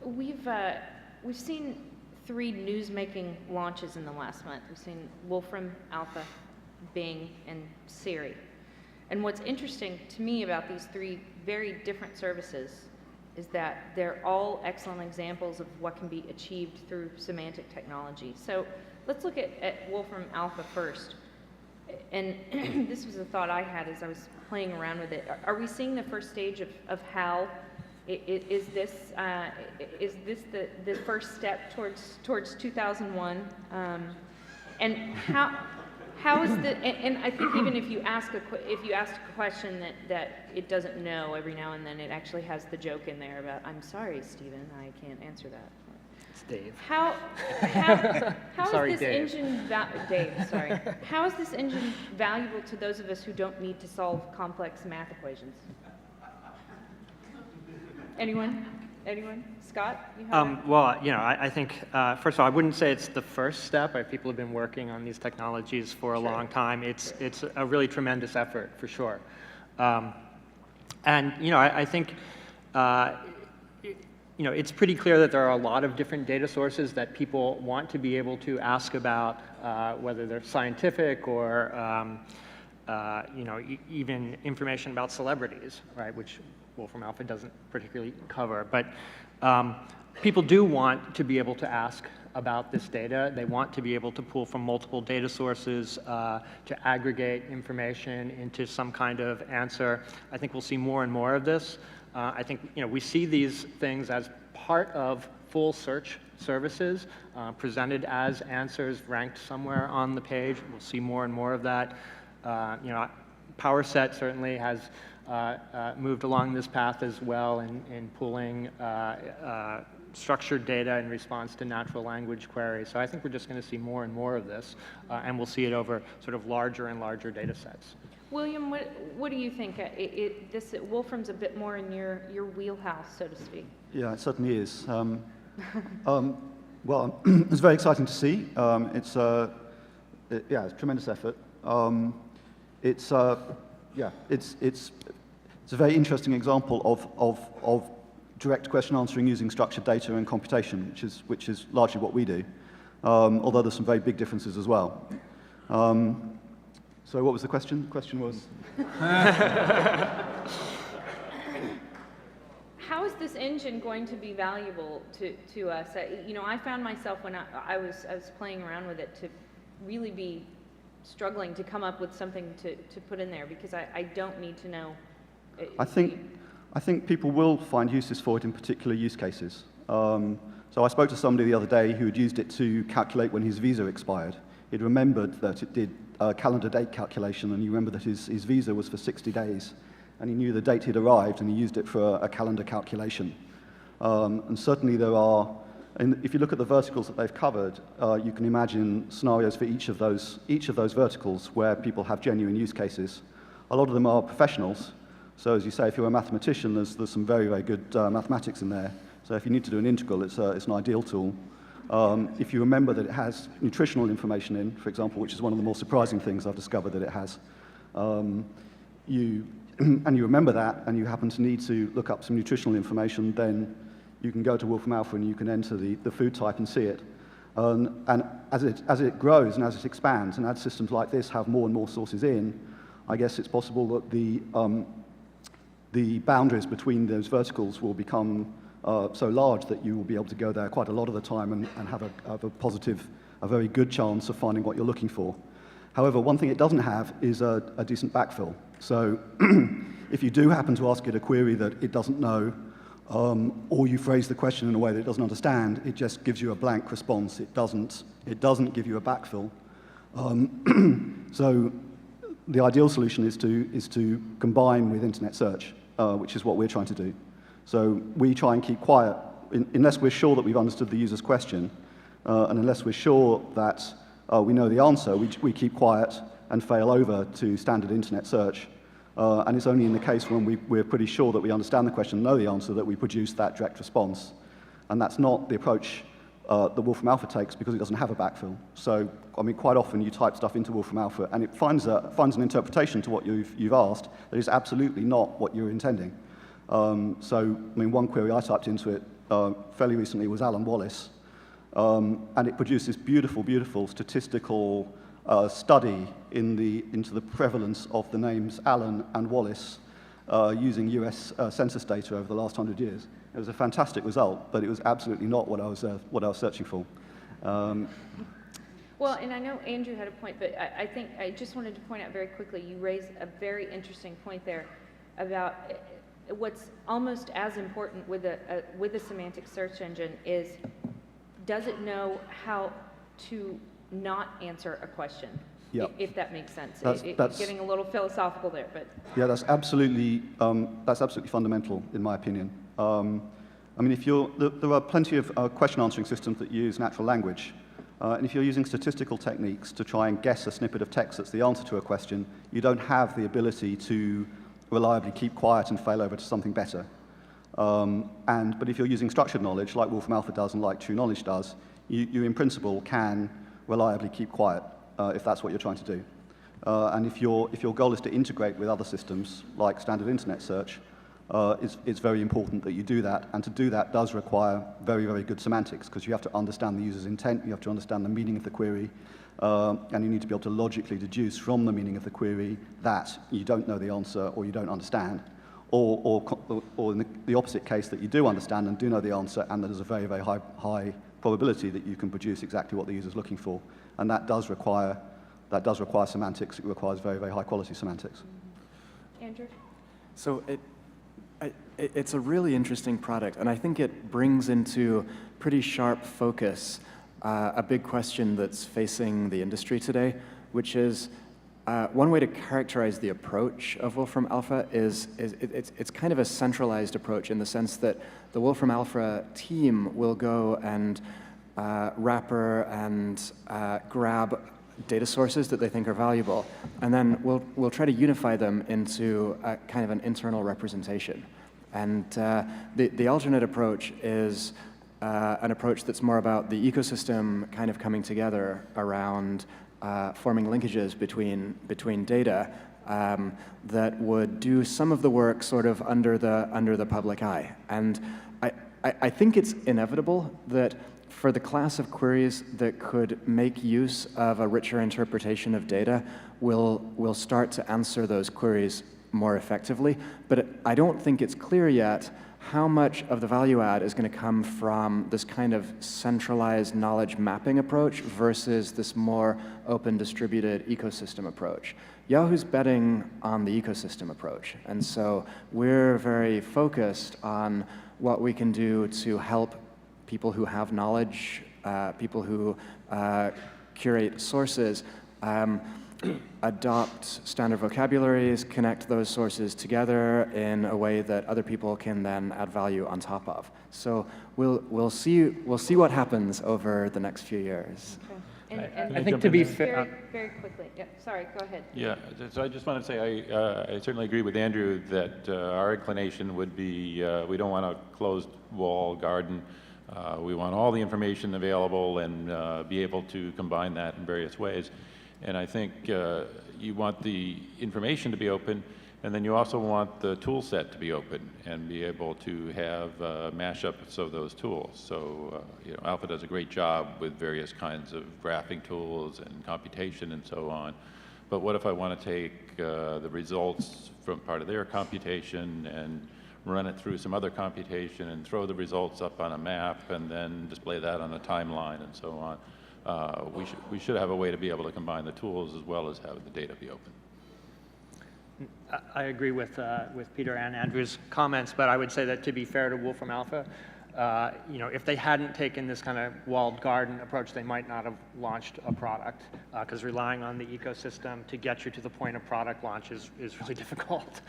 We've seen 3 news-making launches in the last month. We've seen Wolfram, Alpha, Bing, and Siri. And what's interesting to me about these 3 very different services is that they're all excellent examples of what can be achieved through semantic technology. So let's look at Wolfram Alpha first. And this was a thought I had as I was playing around with it. Are we seeing the first stage of HAL? Is this the first step towards 2001? And how is the, and I think even if you ask a question that it doesn't know, every now and then it actually has the joke in there about, I'm sorry, Stephen, I can't answer that. It's Dave. How Sorry, is this Dave. engine, Dave, sorry. How is this engine valuable to those of us who don't need to solve complex math equations? Anyone? Scott? You have well, I think, first of all, I wouldn't say it's the first step. People have been working on these technologies for a long time. It's a really tremendous effort, for sure. And, I think, it's pretty clear that there are a lot of different data sources that people want to be able to ask about, whether they're scientific or, even information about celebrities, right, which Wolfram Alpha doesn't particularly cover. But people do want to be able to ask about this data. They want to be able to pull from multiple data sources to aggregate information into some kind of answer. I think we'll see more and more of this. I think we see these things as part of full search services, presented as answers ranked somewhere on the page. We'll see more and more of that. PowerSet certainly has moved along this path as well in pulling structured data in response to natural language queries. So I think we're just going to see more and more of this, and we'll see it over sort of larger and larger data sets. William, what do you think? Wolfram's a bit more in your wheelhouse, so to speak. Yeah, it certainly is. Well, it's very exciting to see. It's a tremendous effort. It's a very interesting example of direct question answering using structured data and computation, which is largely what we do. Although there's some very big differences as well. So what was the question? The question was? How is this engine going to be valuable to us? I found myself when I was playing around with it to really be struggling to come up with something to put in there because I don't need to know. I think people will find uses for it in particular use cases. So I spoke to somebody the other day who had used it to calculate when his visa expired. He'd remembered that it did a calendar date calculation, and he remembered that his visa was for 60 days. And he knew the date he'd arrived, and he used it for a calendar calculation. And certainly there are, if you look at the verticals that they've covered, you can imagine scenarios for each of those verticals where people have genuine use cases. A lot of them are professionals. So as you say, if you're a mathematician, there's some very, very good mathematics in there. So if you need to do an integral, it's an ideal tool. If you remember that it has nutritional information in, for example, which is one of the more surprising things I've discovered that it has, you remember that, and you happen to need to look up some nutritional information, then you can go to Wolfram Alpha and you can enter the food type and see it. And as it grows and as it expands, and as systems like this have more and more sources in, I guess it's possible that the boundaries between those verticals will become so large that you will be able to go there quite a lot of the time and have a very good chance of finding what you're looking for. However, one thing it doesn't have is a decent backfill. So if you do happen to ask it a query that it doesn't know, or you phrase the question in a way that it doesn't understand, it just gives you a blank response. It doesn't give you a backfill. So the ideal solution is to combine with internet search, which is what we're trying to do. So we try and keep quiet, unless we're sure that we've understood the user's question, and unless we're sure that we know the answer, we keep quiet and fail over to standard internet search. And it's only in the case when we're pretty sure that we understand the question and know the answer that we produce that direct response. And that's not the approach that Wolfram Alpha takes because it doesn't have a backfill. So, I mean, quite often you type stuff into Wolfram Alpha and it finds an interpretation to what you've asked that is absolutely not what you're intending. So, I mean, one query I typed into it fairly recently was Alan Wallace, and it produced this beautiful, beautiful statistical study into the prevalence of the names Alan and Wallace using US census data over the last 100 years. It was a fantastic result, but it was absolutely not what I was searching for. Well, and I know Andrew had a point, but I think I just wanted to point out very quickly, you raised a very interesting point there about what's almost as important with a semantic search engine is, does it know how to not answer a question? Yep. If that makes sense. That's getting a little philosophical there, but. Yeah, that's absolutely fundamental, in my opinion. I mean, there are plenty of question answering systems that use natural language. And if you're using statistical techniques to try and guess a snippet of text that's the answer to a question, you don't have the ability to reliably keep quiet and fail over to something better. But if you're using structured knowledge, like Wolfram Alpha does and like True Knowledge does, you in principle can reliably keep quiet if that's what you're trying to do. And if your goal is to integrate with other systems, like standard internet search, it's very important that you do that. And to do that does require very, very good semantics, because you have to understand the user's intent, you have to understand the meaning of the query, and you need to be able to logically deduce from the meaning of the query that you don't know the answer or you don't understand, or in the opposite case, that you do understand and do know the answer, and that there's a very, very high probability that you can produce exactly what the user's looking for. And that does require semantics. It requires very, very high quality semantics. Andrew? So it's a really interesting product, and I think it brings into pretty sharp focus a big question that's facing the industry today, which is one way to characterize the approach of Wolfram Alpha is it's kind of a centralized approach, in the sense that the Wolfram Alpha team will go and wrapper and grab data sources that they think are valuable, and then we'll try to unify them into a kind of an internal representation. And the alternate approach is an approach that's more about the ecosystem kind of coming together around forming linkages between data that would do some of the work sort of under the public eye. And I think it's inevitable that for the class of queries that could make use of a richer interpretation of data, we'll start to answer those queries more effectively. But I don't think it's clear yet how much of the value add is going to come from this kind of centralized knowledge mapping approach versus this more open distributed ecosystem approach. Yahoo's betting on the ecosystem approach, and so we're very focused on what we can do to help people who have knowledge, people who curate sources, adopt standard vocabularies, connect those sources together in a way that other people can then add value on top of. So we'll see what happens over the next few years. Okay. And I think to be fair, very quickly. Yeah, sorry, go ahead. Yeah, so I just want to say I certainly agree with Andrew that our inclination would be we don't want a closed wall garden. We want all the information available and be able to combine that in various ways. And I think you want the information to be open, and then you also want the tool set to be open and be able to have mashups of those tools. So Alpha does a great job with various kinds of graphing tools and computation and so on. But what if I want to take the results from part of their computation and run it through some other computation and throw the results up on a map and then display that on a timeline and so on? We should have a way to be able to combine the tools as well as have the data be open. I agree with Peter and Andrew's comments, but I would say that to be fair to Wolfram Alpha, if they hadn't taken this kind of walled garden approach, they might not have launched a product, because relying on the ecosystem to get you to the point of product launch is really difficult.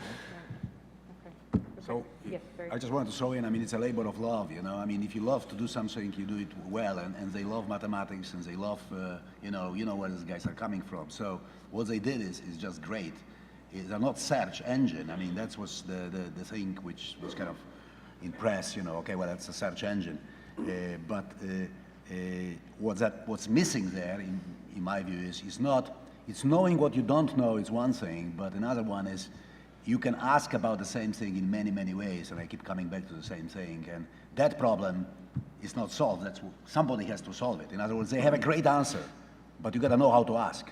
So Yes, I just wanted to throw in, I mean, it's a labor of love, I mean, if you love to do something, you do it well, and they love mathematics, and they love, you know where these guys are coming from. So what they did is just great. They're not search engine. I mean, that was the thing which was kind of in press, okay, well, that's a search engine. But what's missing there, in my view, is not, it's knowing what you don't know is one thing, but another one is you can ask about the same thing in many, many ways, and I keep coming back to the same thing, and that problem is not solved. Somebody has to solve it. In other words, they have a great answer, but you got to know how to ask.